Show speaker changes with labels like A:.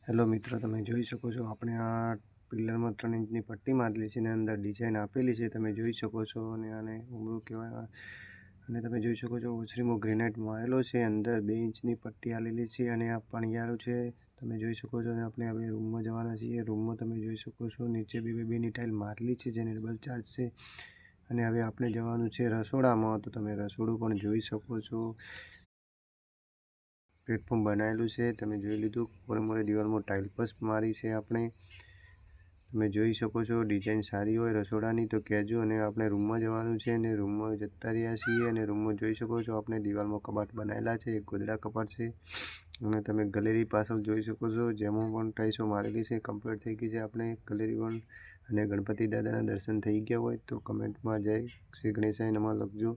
A: Hello મિત્રો, તમે જોઈ શકો છો આપણે આ પિલરમાં 3 ઇંચની પટ્ટી મારેલી છે અને અંદર ડિઝાઇન આપેલી છે. તમે જોઈ શકો છો અને આને ઉમરું કહેવાય. અને તમે જોઈ શકો છો ઓસરીમાં ગ્રેનાઇટ મારેલો છે. અંદર 2 ઇંચની પટ્ટી આલેલી છે અને આ પણિયારો છે. તમે જોઈ શકો છો અને આપણે હવે રૂમમાં જવાના છીએ. રૂમમાં તમે જોઈ શકો છો નીચે 2x2ની ટાઇલ મારેલી છે જેને ડબલ ચાર્જ છે. અને હવે આપણે જવાનું છે રસોડામાં. તો તમે રસોડું પણ જોઈ શકો છો. પ્લેટફોર્મ બનાવેલું છે, તમે જોઈ લીધું. મોરે દિવાલમાં ટાઇલ પસ મારી છે આપણે. તમે જોઈ શકો છો. ડિઝાઇન સારી હોય રસોડાની તો કહેજો. અને આપણે રૂમમાં જવાનું છે અને રૂમમાં જતા રહ્યા છીએ. અને રૂમમાં જોઈ શકો છો આપણે દિવાલમાં કબાટ બનાવેલા છે. એક ગોદડા કબાટ છે. અને તમે ગેલેરી પાછળ જોઈ શકો છો જેમાં પણ ટાઇલ્સો મારેલી છે. કમ્પ્લીટ થઈ ગઈ છે આપણે ગેલેરી પણ. અને ગણપતિ દાદાના દર્શન થઈ ગયા હોય તો કમેન્ટમાં જય શ્રી ગણેશાય નમઃ લખજો.